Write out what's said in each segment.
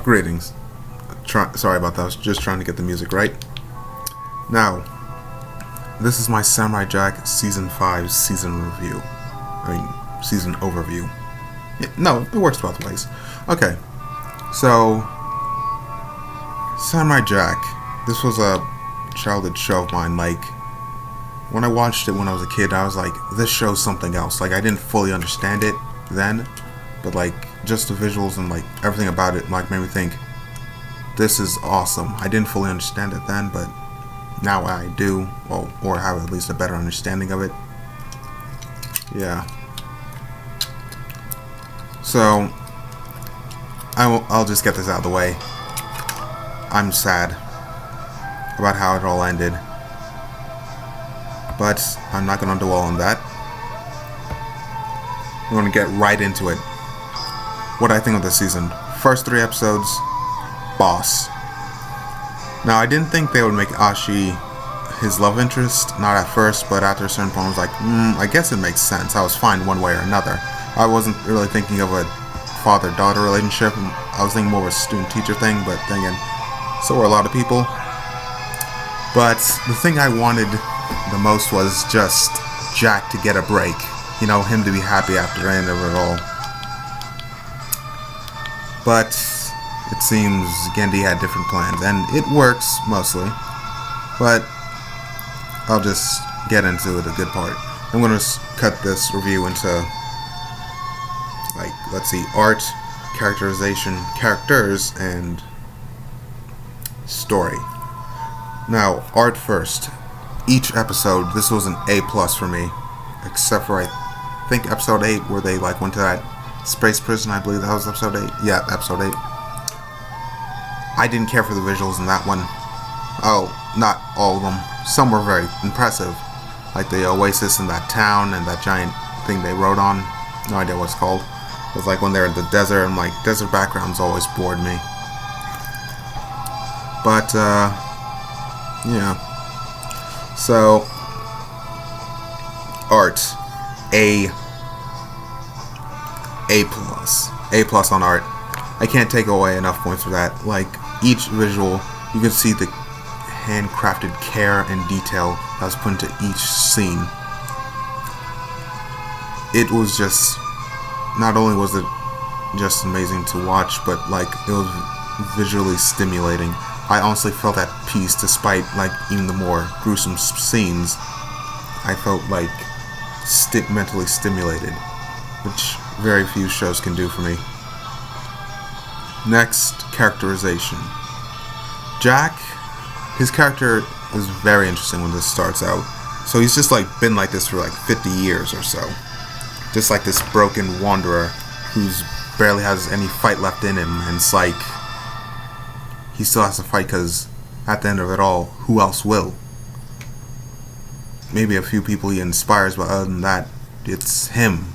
Greetings. Sorry about that. I was just trying to get the music right. Now, this is my Samurai Jack Season 5 season review. Season overview. Yeah, no, it works both ways. Okay, so Samurai Jack. This was a childhood show of mine. Like, when I watched it when I was a kid, I was like, this show's something else. Like, I didn't fully understand it then, but like, just the visuals and like everything about it like made me think, this is awesome. I didn't fully understand it then, but now I do, well, or have at least a better understanding of it. Yeah. So, I'll just get this out of the way. I'm sad about how it all ended, but I'm not going to dwell on that. I'm going to get right into it. What I think of this season. First 3 episodes, boss. Now, I didn't think they would make Ashi his love interest, not at first, but after a certain point I was like, I guess it makes sense. I was fine one way or another. I wasn't really thinking of a father-daughter relationship. I was thinking more of a student-teacher thing, but then again, so were a lot of people. But the thing I wanted the most was just Jack to get a break. You know, him to be happy after the end of it all. But it seems Gendy had different plans, and it works mostly. But I'll just get into the good part. I'm going to cut this review into, like, let's see, art, characterization, characters, and story. Now, art first. Each episode, this was an A+ for me, except for I think episode 8, where they like went to that space prison. I believe that was episode 8. Yeah, episode 8. I didn't care for the visuals in that one. Oh, not all of them. Some were very impressive, like the oasis in that town and that giant thing they rode on. No idea what it's called. It was like when they're in the desert, and like desert backgrounds always bored me. But yeah. So art, A+. A+ on art. I can't take away enough points for that. Like, each visual, you can see the handcrafted care and detail that was put into each scene. It was just, not only was it just amazing to watch, but like, it was visually stimulating. I honestly felt at peace despite like even the more gruesome scenes. I felt like mentally stimulated, which very few shows can do for me. Next, characterization. Jack, his character is very interesting when this starts out. So he's just like been like this for like 50 years or so. Just like this broken wanderer who's barely has any fight left in him, and it's like he still has to fight because at the end of it all, who else will? Maybe a few people he inspires, but other than that, it's him.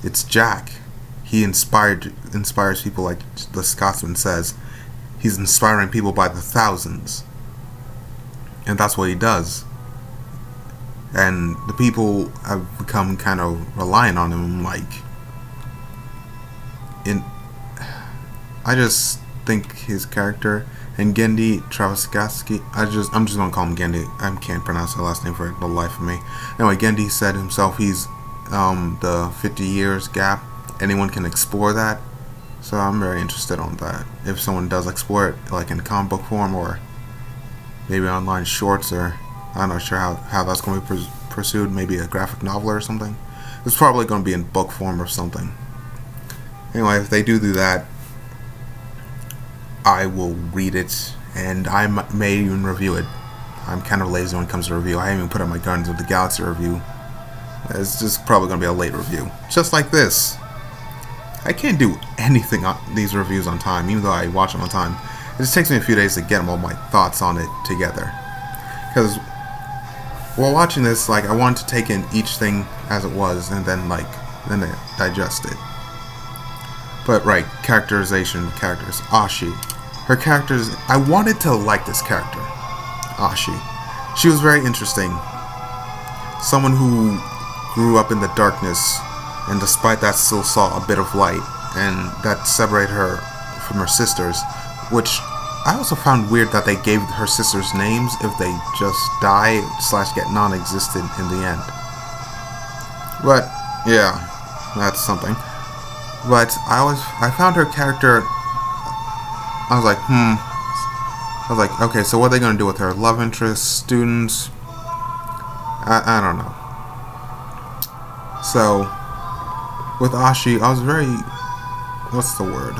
It's Jack. He inspires people, like the Scotsman says. He's inspiring people by the thousands. And that's what he does. And the people have become kind of reliant on him, like, I just think his character, and Gendy Travaskaski, I'm just gonna call him Gendy. I can't pronounce the last name for the life of me. Anyway, Gendy said himself he's the 50 years gap. Anyone can explore that, so I'm very interested on that. If someone does explore it, like in comic book form or maybe online shorts, or I'm not sure how that's going to be pursued. Maybe a graphic novel or something. It's probably going to be in book form or something. Anyway, if they do that, I will read it, and I may even review it. I'm kind of lazy when it comes to review. I haven't even put up my Guardians of the Galaxy review. It's just probably going to be a late review. Just like this. I can't do anything on these reviews on time, even though I watch them on time. It just takes me a few days to get all my thoughts on it together. Because while watching this, like, I wanted to take in each thing as it was, and then digest it. But right, characterization of characters. Ashi. Her characters, I wanted to like this character. Ashi. She was very interesting. Someone who grew up in the darkness, and despite that still saw a bit of light, and that separated her from her sisters, which I also found weird that they gave her sisters names if they just die / get non-existent in the end. But yeah, that's something. But I found her character. I was like, okay, so what are they gonna do with her? Love interest, students? I don't know. So with Ashi, I was very, what's the word?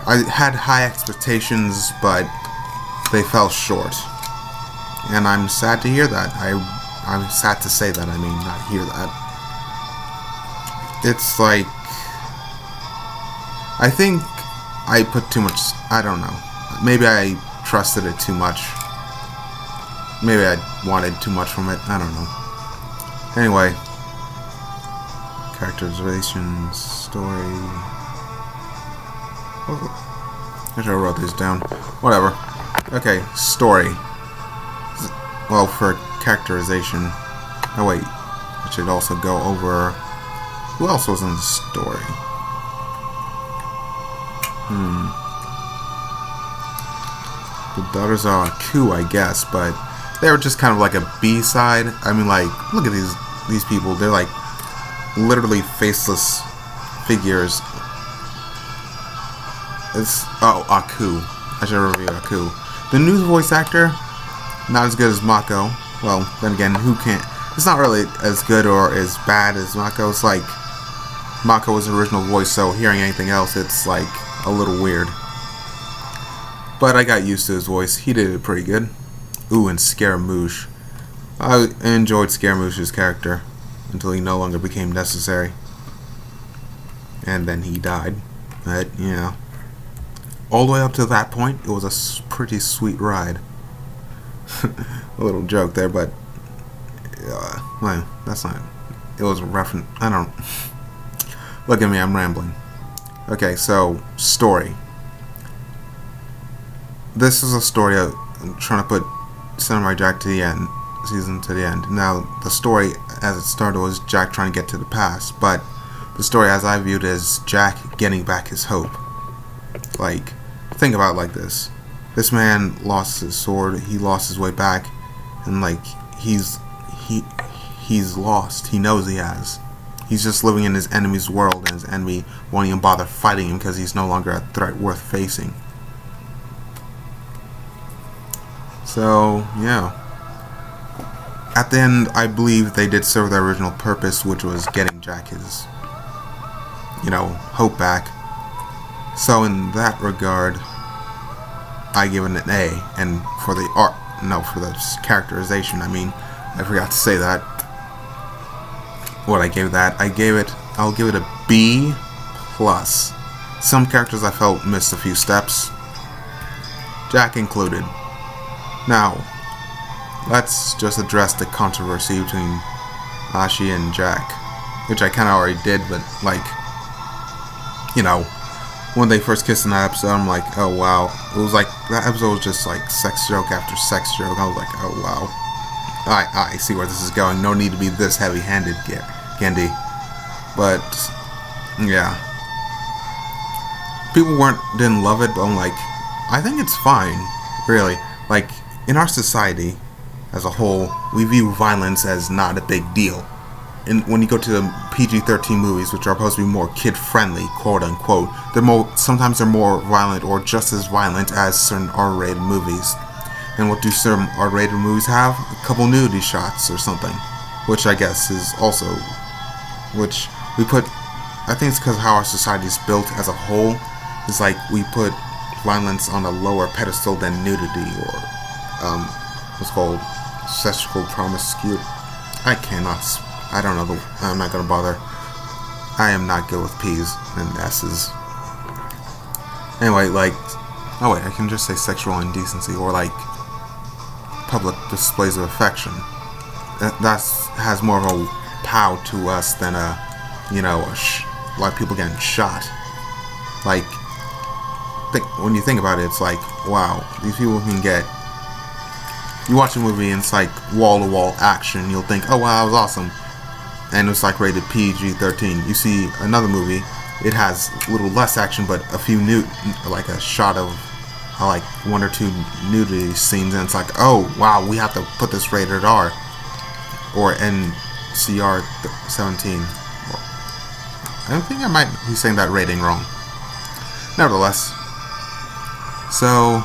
I had high expectations, but they fell short, and I'm sad to hear that. I'm sad to say that. I mean, not hear that. It's like, I think I put too much. I don't know. Maybe I trusted it too much. Maybe I wanted too much from it. I don't know. Anyway, characterizations, story. I should have wrote these down. Whatever. Okay, story. Well, for characterization. Oh wait, I should also go over who else was in the story. The daughters are Aku, I guess, but they were just kind of like a B-side. I mean, like, look at these people. They're like literally faceless figures. It's Aku. I should review Aku. The new voice actor, not as good as Mako. Well, then again, who can't? It's not really as good or as bad as Mako. It's like Mako was the original voice, so hearing anything else, it's like a little weird. But I got used to his voice. He did it pretty good. Ooh, and Scaramouche. I enjoyed Scaramouche's character until he no longer became necessary. And then he died. But, you know. All the way up to that point, it was a pretty sweet ride. A little joke there, but well, that's not. It was a reference. I don't. Look at me, I'm rambling. Okay, so story. This is a story I'm trying to put Samurai Jack to the end, season to the end. Now, the story as it started was Jack trying to get to the past, but the story as I viewed it is Jack getting back his hope. Like, think about it like this. This man lost his sword, he lost his way back, and like he's lost. He knows he has. He's just living in his enemy's world, and his enemy won't even bother fighting him because he's no longer a threat worth facing. So, yeah. At the end, I believe they did serve their original purpose, which was getting Jack his, hope back. So in that regard, I give it an A. And for the art, for the characterization, I forgot to say that. What I gave that, I'll give it a B+. Some characters I felt missed a few steps, Jack included. Now, let's just address the controversy between Ashi and Jack, which I kind of already did, but when they first kissed in that episode, I'm like, oh wow. It was like, that episode was just like sex joke after sex joke. I was like, oh wow. I see where this is going. No need to be this heavy-handed, Candy. But, yeah. People didn't love it, but I'm like, I think it's fine, really. Like, in our society as a whole, we view violence as not a big deal. And when you go to the PG-13 movies, which are supposed to be more kid-friendly, quote-unquote, sometimes they're more violent or just as violent as certain R-rated movies. And what do certain R-rated movies have? A couple nudity shots or something. Which I guess is also... Which we put... I think it's because how our society is built as a whole. It's like we put violence on a lower pedestal than nudity or... what's called sexual promiscuity. I don't know. I'm not gonna bother. I am not good with P's and S's. Anyway, oh wait, I can just say sexual indecency or public displays of affection. That has more of a pow to us than like people getting shot. When you think about it, it's like, wow, these people can get. You watch a movie and it's like wall-to-wall action. You'll think, oh wow, that was awesome. And it's like rated PG-13. You see another movie it has a little less action, but a few like a shot of like 1 or 2 nudity scenes, and it's like, oh wow, we have to put this rated R or NCR 17. I think I might be saying that rating wrong. Nevertheless, so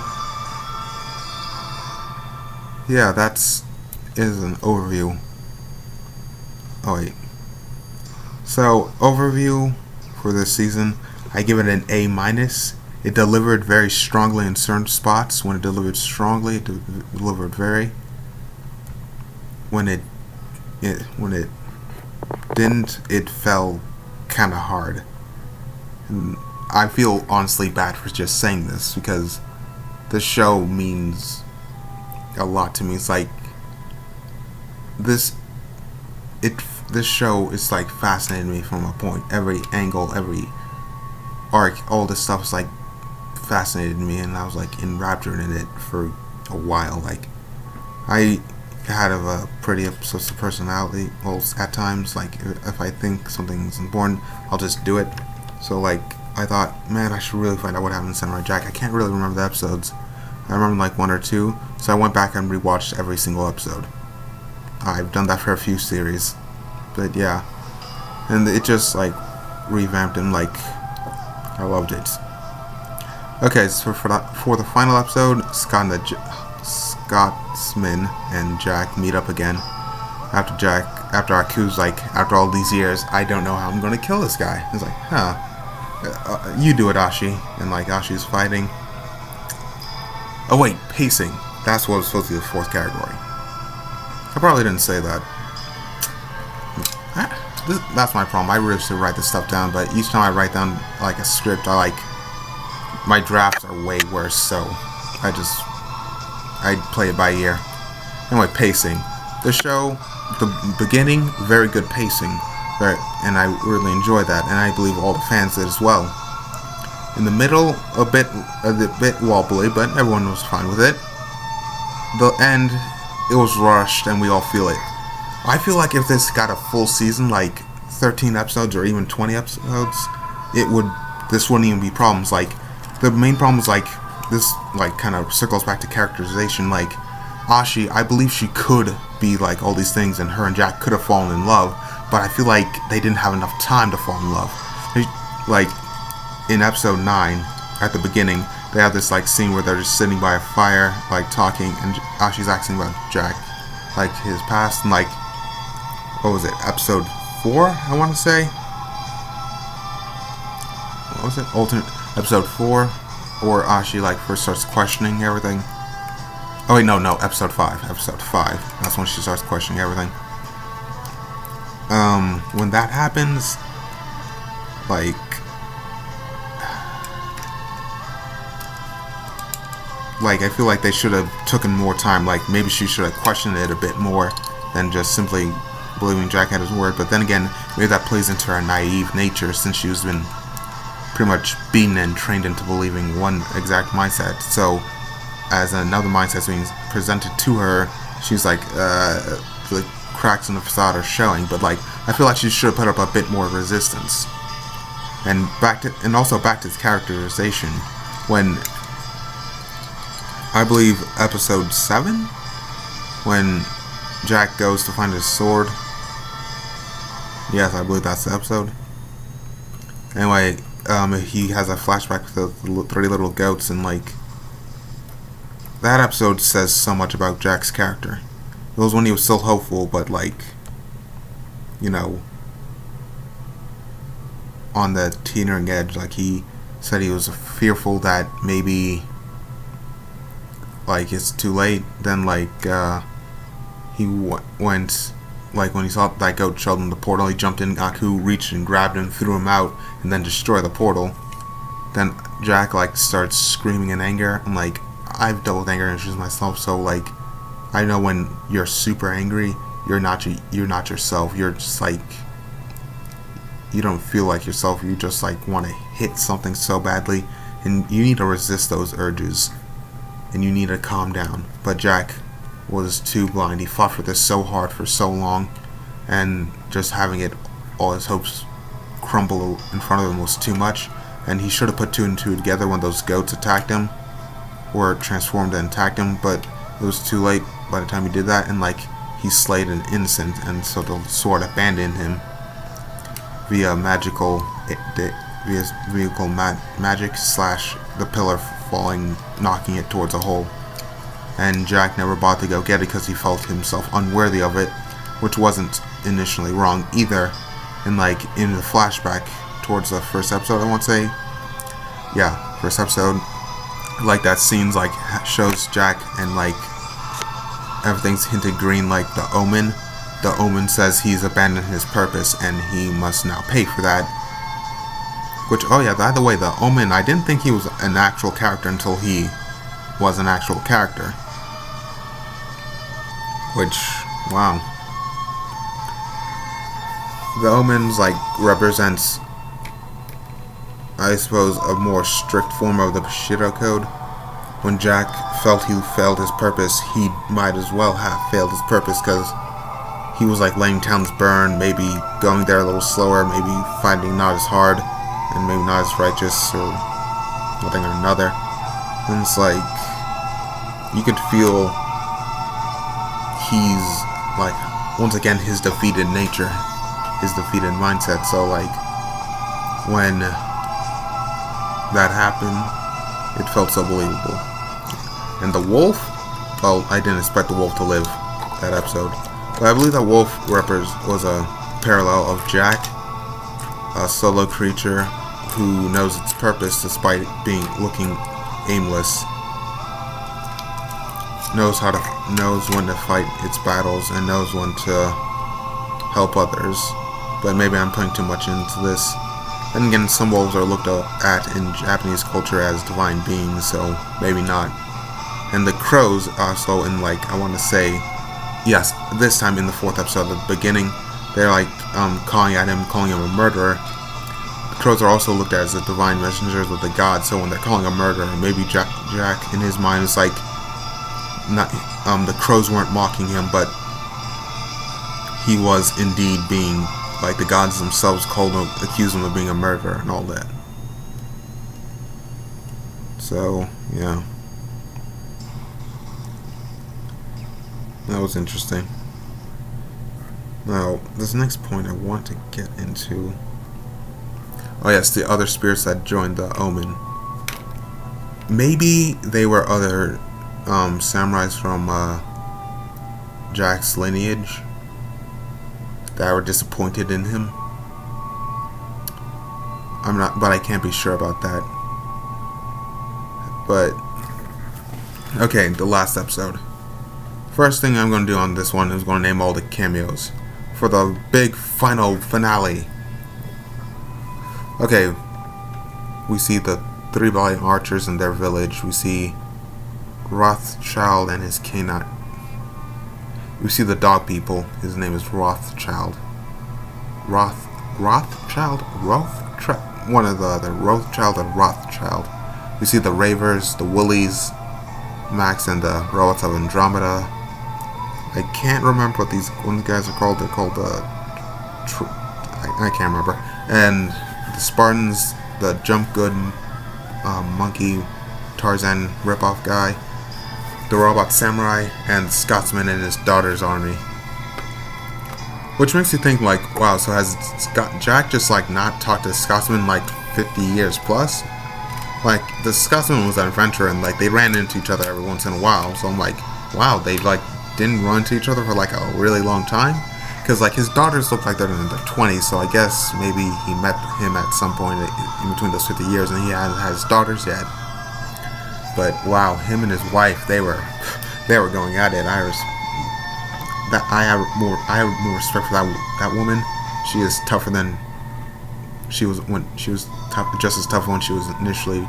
yeah, is an overview. Oh wait. So overview for this season, I give it an A-. It delivered very strongly in certain spots. When it delivered strongly, it delivered very. When it didn't, it fell kind of hard. And I feel honestly bad for just saying this because this show means a lot to me. It's like this show is like fascinating me from a point. Every angle, every arc, all this stuff is like fascinated me, and I was like enraptured in it for a while. Like I had a pretty obsessive personality. Well, at times, like if I think something's important, I'll just do it. So like I thought, man, I should really find out what happened in Samurai Jack. I can't really remember the episodes. I remember like 1 or 2, so I went back and rewatched every single episode. I've done that for a few series, but yeah, and it just like revamped and like I loved it. Okay, so for the final episode, Scotsman and Jack meet up again. After Aku's like, after all these years, I don't know how I'm gonna kill this guy. He's like, you do it, Ashi. And like Ashi's fighting. Oh wait, pacing. That's what was supposed to be the 4th category. I probably didn't say that. That's my problem. I really should write this stuff down, but each time I write down like a script, my drafts are way worse, so I play it by ear. Anyway, pacing. The show, the beginning, very good pacing, and I really enjoyed that, and I believe all the fans did as well. In the middle, a bit wobbly, but everyone was fine with it. The end, it was rushed, and we all feel it. I feel like if this got a full season, like 13 episodes or even 20 episodes, this wouldn't even be problems. Like the main problem is like this, like kind of circles back to characterization. Like Ashi, I believe she could be like all these things, and her and Jack could have fallen in love, but I feel like they didn't have enough time to fall in love. Like in episode 9, at the beginning, they have this like scene where they're just sitting by a fire, like talking, and Ashi's asking about Jack, like his past, and like, what was it, episode 4, I want to say? What was it? Alternate episode 4, or Ashi like first starts questioning everything. Oh wait, no, episode 5. Episode 5. That's when she starts questioning everything. When that happens, like I feel like they should have taken more time. Like maybe she should have questioned it a bit more than just simply believing Jack had his word. But then again, maybe that plays into her naive nature, since she's been pretty much beaten and trained into believing one exact mindset. So as another mindset's being presented to her, she's like, the cracks in the facade are showing. But like, I feel like she should have put up a bit more resistance. And also back to its characterization, when I believe episode 7, when Jack goes to find his sword. Yes, I believe that's the episode. Anyway, he has a flashback to the 3 little goats, and like, that episode says so much about Jack's character. It was when he was still hopeful, but like, you know, on the teetering edge. Like he said he was fearful that maybe like it's too late. Then like he went, like when he saw that goat showed him the portal, he jumped in, Aku reached and grabbed him, threw him out, and then destroyed the portal. Then Jack like starts screaming in anger. I'm like, I've dealt with anger issues myself, so like I know when you're super angry, you're not yourself. You're just like, you don't feel like yourself. You just like want to hit something so badly, and you need to resist those urges, and you need to calm down. But Jack was too blind. He fought for this so hard for so long, and just having all his hopes crumble in front of him was too much, and he should have put 2 and 2 together when those goats attacked him, or transformed and attacked him, but it was too late by the time he did that, and like he slayed an innocent, and so the sword abandoned him via magic / the pillar falling, knocking it towards a hole. And Jack never bothered to go get it because he felt himself unworthy of it, which wasn't initially wrong either. And like in the flashback towards the first episode, I want to say, yeah, first episode, like that scene's like shows Jack and like everything's hinted green, like the Omen. The Omen says he's abandoned his purpose and he must now pay for that. Which, oh yeah, by the way, the Omen, I didn't think he was an actual character until he was an actual character. Which, wow. The Omen's like represents, I suppose, a more strict form of the Bushido Code. When Jack felt he failed his purpose, he might as well have failed his purpose, because he was like letting towns burn, maybe going there a little slower, maybe fighting not as hard, and maybe not as righteous, or one thing or another. And it's like, you could feel he's like, once again, his defeated nature, his defeated mindset. So like, when that happened, it felt so believable. And the wolf, well, I didn't expect the wolf to live that episode, but I believe that wolf was a parallel of Jack, a solo creature who knows its purpose despite looking aimless, knows when to fight its battles, and knows when to help others. But maybe I'm putting too much into this. Then again, some wolves are looked at in Japanese culture as divine beings, so maybe not. And the crows also, in like, I want to say, yes, this time in the 4th episode at the beginning, they're like calling him a murderer. The crows are also looked at as the divine messengers of the gods, so when they're calling a murderer, maybe Jack in his mind is like, not the crows weren't mocking him, but he was indeed being, like, the gods themselves accused him of being a murderer and all that. So, yeah. That was interesting. Now, this next point I want to get into. Oh yes, the other spirits that joined the Omen. Maybe they were other samurais from Jack's lineage that were disappointed in him. But I can't be sure about that. But okay, the last episode. First thing I'm going to do on this one is going to name all the cameos for the big final finale. Okay, we see the 3 valiant archers in their village. We see Rothschild and his canine. We see the dog people. His name is Rothschild. Rothschild? One of the other. Rothschild and Rothschild. We see the Ravers, the Woolies, Max and the Robots of Andromeda. I can't remember what these guys are called. They're called I can't remember. And the Spartans, the Jump Good monkey Tarzan ripoff guy, the Robot Samurai, and the Scotsman and his daughter's army. Which makes you think, like, wow, so has Jack just, like, not talked to the Scotsman, like, 50 years plus? Like, the Scotsman was an adventurer, and, like, they ran into each other every once in a while, so I'm like, wow, they, like, didn't run into each other for, like, a really long time? Because, like, his daughters look like they're in their 20s, so I guess maybe he met him at some point in between those 50 years, and he hasn't had his daughters yet. But, wow, him and his wife, they were going at it. I have more respect for that woman. She is tougher than she was when she was just as tough when she was initially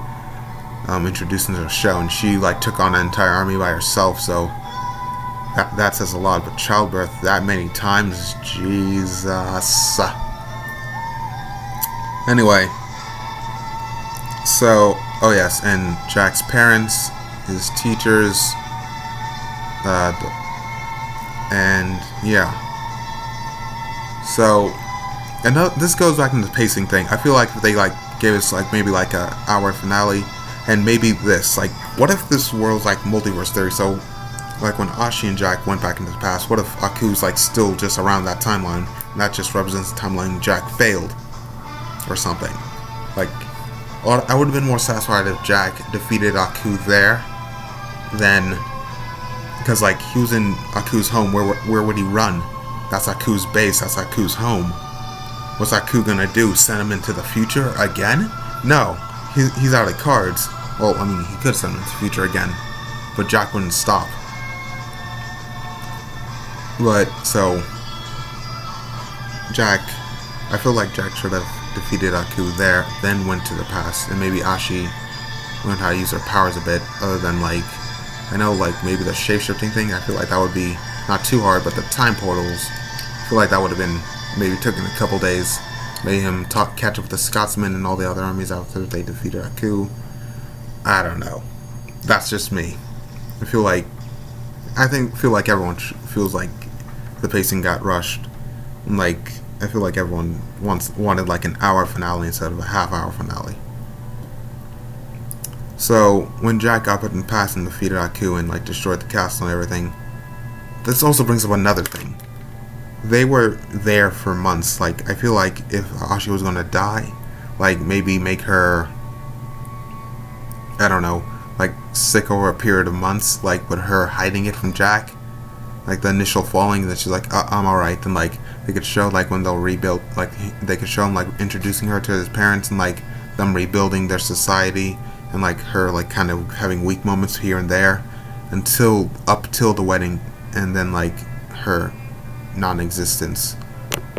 introduced into the show, and she, like, took on an entire army by herself. So that says a lot. But childbirth that many times, Jesus. Anyway, so oh yes, and Jack's parents, his teachers, and yeah. So And this goes back into the pacing thing. I feel like if they like gave us like maybe like a hour finale, and maybe this like, what if this world's like multiverse theory? So like when Ashi and Jack went back into the past, what if Aku's like still just around that timeline? And that just represents the timeline Jack failed, or something. Like, I would have been more satisfied if Jack defeated Aku there, than because like he was in Aku's home. Where would he run? That's Aku's base. That's Aku's home. What's Aku gonna do? Send him into the future again? No, he's out of cards. Well, I mean, he could send him into the future again, but Jack wouldn't stop. But so Jack, I feel like Jack should have defeated Aku there, then went to the past, and maybe Ashi learned how to use her powers a bit, other than like, I know like maybe the shape-shifting thing, I feel like that would be not too hard, but the time portals, I feel like that would have been, maybe took him a couple days, made him catch up with the Scotsman and all the other armies after they defeated Aku. I don't know. That's just me. I feel like everyone feels like the pacing got rushed. Like, I feel like everyone wanted like an hour finale instead of a half-hour finale. So when Jack got put in the past and defeated Aku and like destroyed the castle and everything, this also brings up another thing. They were there for months. Like, I feel like if Ashi was gonna die, like maybe make her, I don't know, like sick over a period of months, like with her hiding it from Jack, like the initial falling, that she's like, I'm alright. Then like they could show like when they'll rebuild, like they could show him like introducing her to his parents and like them rebuilding their society, and like her like kind of having weak moments here and there up till the wedding, and then like her non-existence,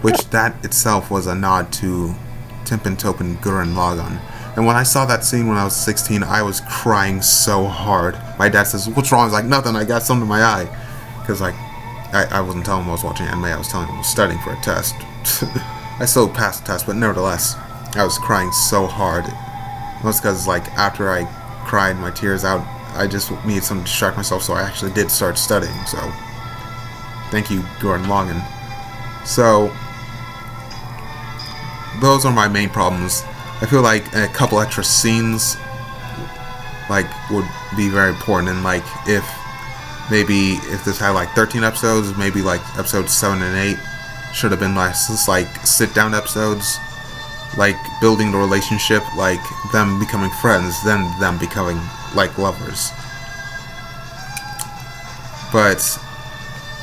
which that itself was a nod to Timpin Topin Gurren Lagann. And when I saw that scene when I was 16, I was crying so hard. My dad says, "What's wrong?" I was like, "Nothing, I got something in my eye." Because like I wasn't telling him I was watching anime, I was telling him I was studying for a test. I still passed the test, but nevertheless, I was crying so hard. Most because like after I cried my tears out, I just needed something to distract myself, so I actually did start studying. So thank you, Gurren Lagann. So those are my main problems. I feel like a couple extra scenes like would be very important, and like if this had like 13 episodes, maybe like episodes 7 and 8 should have been like just like sit down episodes, like building the relationship, like them becoming friends, then them becoming like lovers. But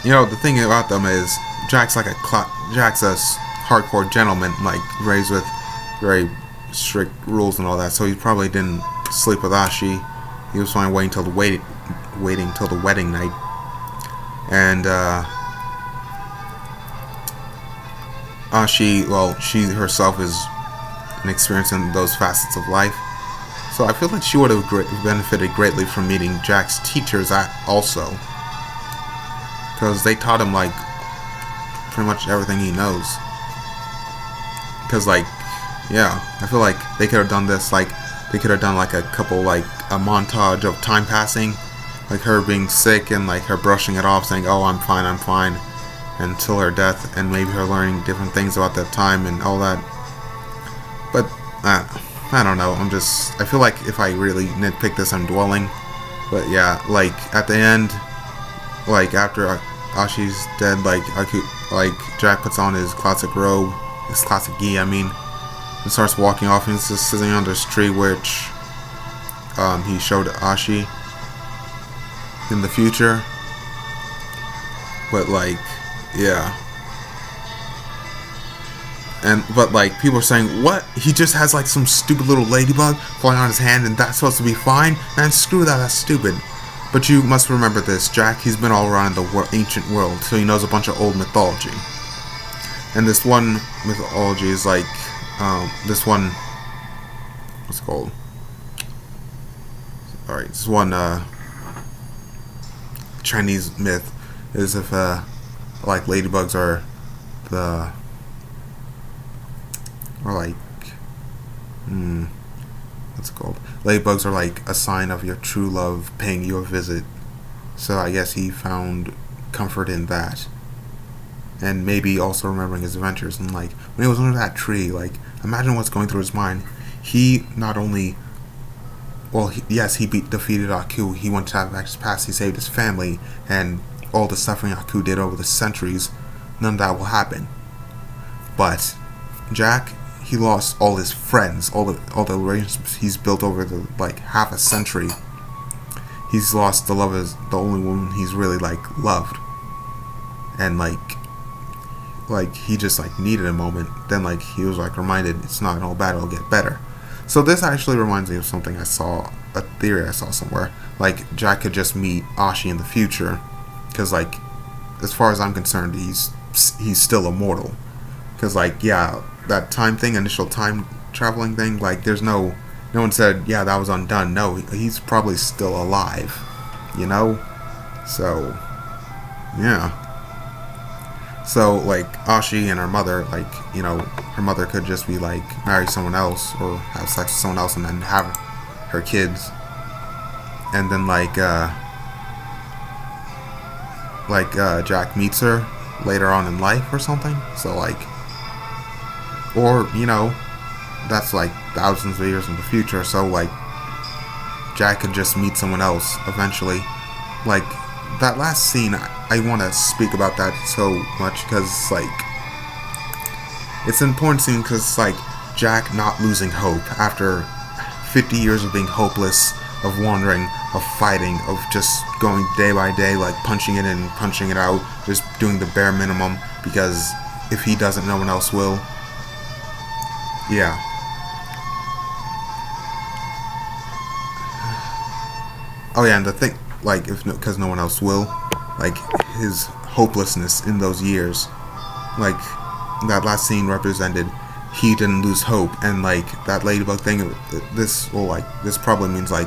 you know, the thing about them is Jack's a hardcore gentleman, like raised with very strict rules and all that, so he probably didn't sleep with Ashi. He was fine waiting till the wedding night. And Ashi, well, she herself is an experience in those facets of life, so I feel like she would have benefited greatly from meeting Jack's teachers also, because they taught him like pretty much everything he knows. Because like, yeah, I feel like they could have done this, like they could have done like a couple, like a montage of time passing, like her being sick and like her brushing it off, saying, "Oh, I'm fine," until her death, and maybe her learning different things about that time and all that. But I don't know. I feel like if I really nitpick this, I'm dwelling. But yeah, like at the end, like after Ashi's dead, like Jack puts on his classic robe, his classic gi, I mean, and starts walking off, and he's just sitting under this tree, which he showed Ashi in the future. But like, yeah. But like, people are saying, what? He just has like some stupid little ladybug flying on his hand, and that's supposed to be fine? Man, screw that, that's stupid. But you must remember this, Jack, he's been all around the ancient world, so he knows a bunch of old mythology. And this one mythology is like, this one, what's it called? Alright, this one, Chinese myth is if, like, ladybugs are what's it called? Ladybugs are like a sign of your true love paying you a visit. So I guess he found comfort in that. and maybe also remembering his adventures. And like when he was under that tree, like imagine what's going through his mind. He not only, well, yes, he defeated Aku. He went to back to his past. He saved his family, and all the suffering Aku did over the centuries, none of that will happen. But Jack, he lost all his friends, all the relationships he's built over the like half a century. He's lost the love of the only woman he's really like loved, and like he just like needed a moment. Then like he was like reminded it's not all bad, it'll get better. So this actually reminds me of something I saw, a theory I saw somewhere. Like Jack could just meet Ashi in the future, because like as far as I'm concerned, he's still immortal. Because like yeah, that time thing, initial time traveling thing, like there's no one said yeah that was undone. No, he's probably still alive, you know. So yeah. So, like, Ashi and her mother, like, you know, her mother could just be, like, marry someone else or have sex with someone else and then have her kids. And then, Jack meets her later on in life or something. So, like, or, you know, that's, like, thousands of years in the future. So, like, Jack could just meet someone else eventually. Like, that last scene, I want to speak about that so much because, like, it's an important scene because, like, Jack not losing hope after 50 years of being hopeless, of wandering, of fighting, of just going day by day, like, punching it in, punching it out, just doing the bare minimum because if he doesn't, no one else will. Yeah. Oh, yeah, and the thing, like, because no one else will, like, his hopelessness in those years, like, that last scene represented he didn't lose hope, and, like, that ladybug thing, this probably means, like,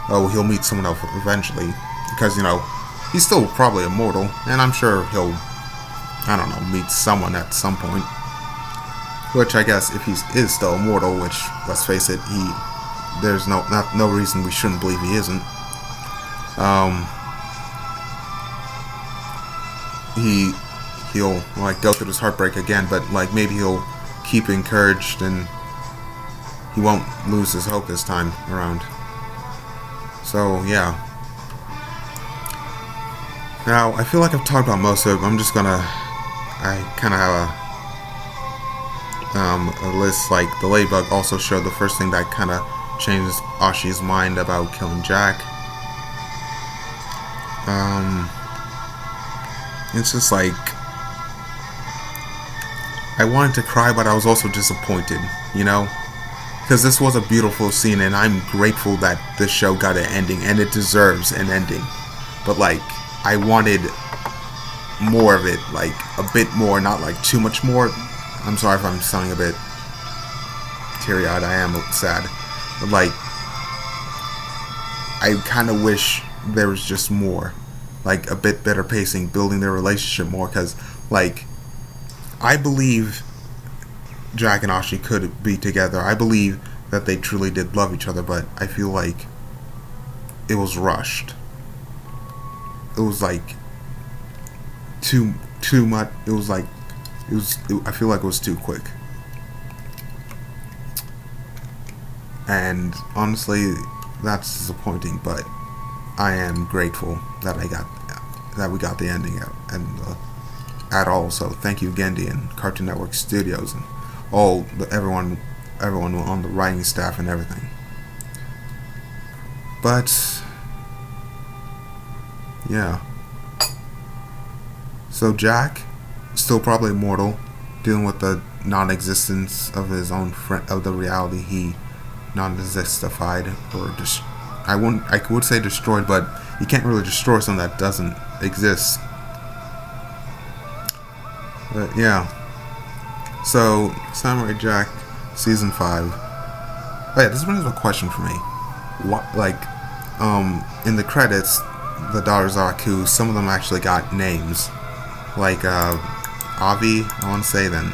oh, he'll meet someone else eventually, because, you know, he's still probably immortal, and I'm sure he'll, I don't know, meet someone at some point, which I guess if he is still immortal, which, let's face it, there's no reason we shouldn't believe he isn't. He'll like go through this heartbreak again, but like maybe he'll keep encouraged and he won't lose his hope this time around. So yeah. Now I feel like I've talked about most of it, but I kind of have a list. Like the ladybug also showed the first thing that kind of changed Ashi's mind about killing Jack. It's just like I wanted to cry, but I was also disappointed, you know, because this was a beautiful scene, and I'm grateful that this show got an ending, and it deserves an ending. But like, I wanted more of it, like a bit more, not like too much more. I'm sorry if I'm sounding a bit teary-eyed. I am sad, but like, I kind of wish there was just more. Like a bit better pacing, building their relationship more, because like I believe Jack and Ashi could be together. I believe that they truly did love each other, but I feel like it was rushed. It was like too much. It was like I feel like it was too quick. And honestly, that's disappointing, but I am grateful that we got the ending out at all. So thank you, Gendy and Cartoon Network Studios and everyone on the writing staff and everything. But yeah. So Jack, still probably immortal, dealing with the non-existence of his own friend, of the reality he non-existified or just. I would say destroyed, but you can't really destroy something that doesn't exist. But yeah. So, Samurai Jack, Season 5. Oh yeah, this one is a question for me. What, like, in the credits, the daughters of Aku, some of them actually got names. Like, Avi, I want to say then.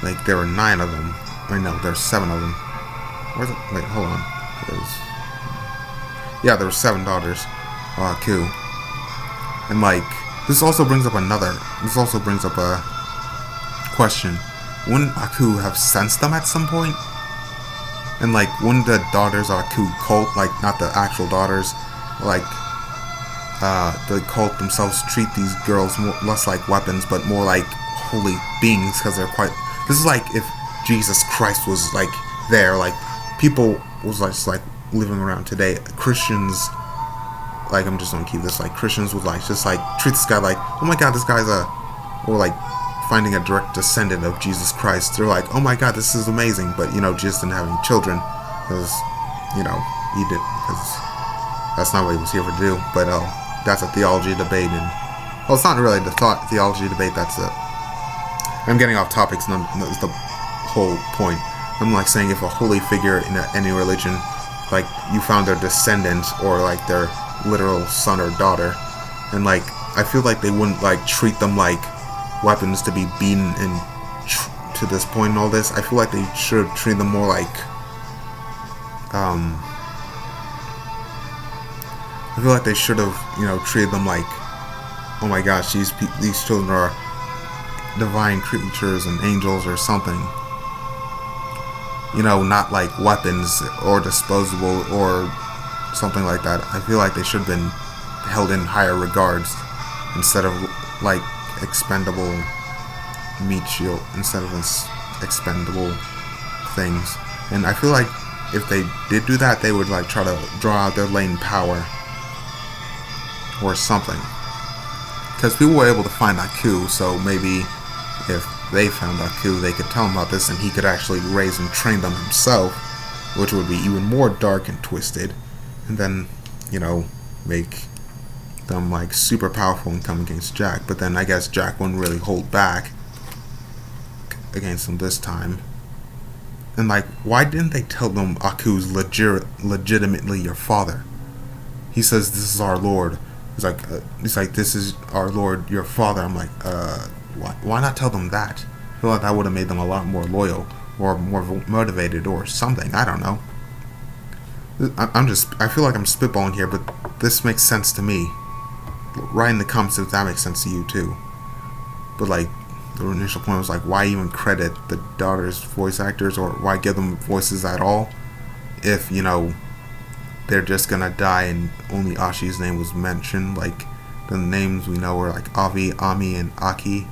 Like, there were 9 of them. Or no, there's 7 of them. Wait, hold on. Yeah, there were 7 daughters of Aku. And like, This also brings up a question. Wouldn't Aku have sensed them at some point? And like, wouldn't the daughters of Aku cult, like not the actual daughters, like the cult themselves treat these girls less like weapons, but more like holy beings, because they're quite. This is like if Jesus Christ was like there, like people was like just like living around today. Christians, like I'm just gonna keep this like Christians would like just like treat this guy like, oh my god, this guy's or like finding a direct descendant of Jesus Christ. They're like, oh my god, this is amazing, but Jesus didn't have any children because he did, because that's not what he was here to do. But that's a theology debate, and well, it's not really the theology debate. I'm getting off topics, and that's the whole point. I'm like saying if a holy figure in any religion, like you found their descendant or like their literal son or daughter, and like I feel like they wouldn't like treat them like weapons to be beaten and to this point and all this. I feel like they should have treated them more like I feel like they should have treated them like, oh my gosh, these children are divine creatures and angels or something, not like weapons or disposable or something like that. I feel like they should have been held in higher regards instead of like expendable meat shield, instead of expendable things. And I feel like if they did do that, they would like try to draw out their latent power or something, because people were able to find Aku, so maybe if they found Aku, they could tell him about this and he could actually raise and train them himself, which would be even more dark and twisted, and then make them like super powerful and come against Jack. But then I guess Jack wouldn't really hold back against them this time. And like, why didn't they tell them Aku's legitimately your father? He says, this is our Lord. He's like, this is our Lord, your father. I'm like, why not tell them that? I feel like that would have made them a lot more loyal or more motivated or something. I don't know. I feel like I'm spitballing here, but this makes sense to me. Write in the comments if that makes sense to you too. But like, the initial point was like, why even credit the daughter's voice actors, or why give them voices at all if they're just gonna die and only Ashi's name was mentioned? Like, the names we know are like Avi, Ami, and Aki,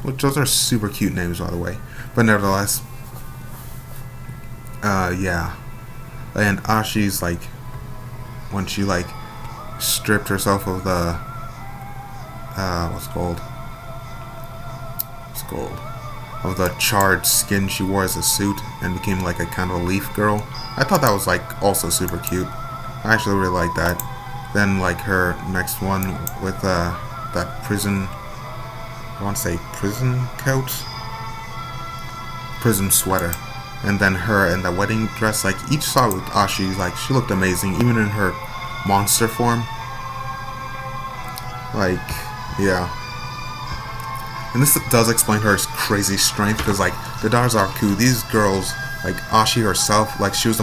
which those are super cute names, by the way. But nevertheless, yeah. And Ashi's like, when she like stripped herself of the of the charred skin she wore as a suit and became like a kind of a leaf girl. I thought that was like also super cute. I actually really like that. Then like her next one with that prison, I want to say prison coat, prison sweater, and then her in the wedding dress. Like, each saw with Ashi, like she looked amazing, even in her monster form. Like, yeah. And this does explain her crazy strength, because like the daughters are Aku, these girls, like Ashi herself, like she was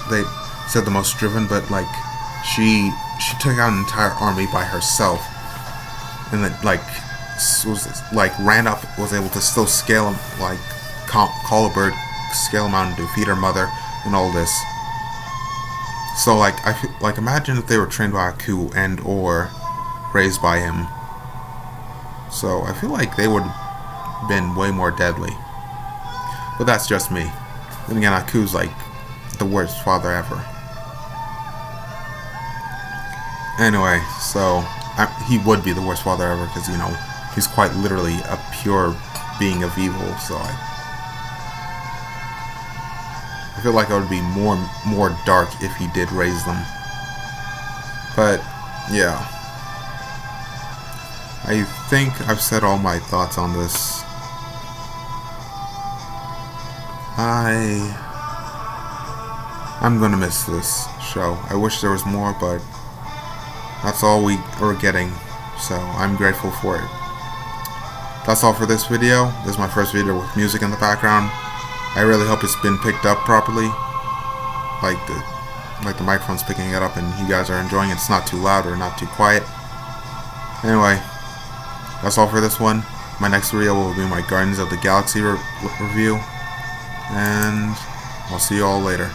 they said the most driven, but like she took out an entire army by herself, and then like ran up, was able to still scale him, like call a bird, scale him out and defeat her mother and all this. So like I feel like, imagine if they were trained by Aku and or raised by him. So I feel like they would have been way more deadly. But that's just me. Then again, Aku's like the worst father ever. Anyway, so he would be the worst father ever, because he's quite literally a pure being of evil. So I feel like it would be more dark if he did raise them. But yeah, I think I've said all my thoughts on this. I'm gonna miss this show. I wish there was more, but that's all we are getting, so I'm grateful for it. That's all for this video. This is my first video with music in the background. I really hope it's been picked up properly. Like the microphone's picking it up and you guys are enjoying it. It's not too loud or not too quiet. Anyway, that's all for this one. My next video will be my Guardians of the Galaxy review. And I'll see you all later.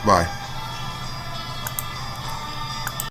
Bye.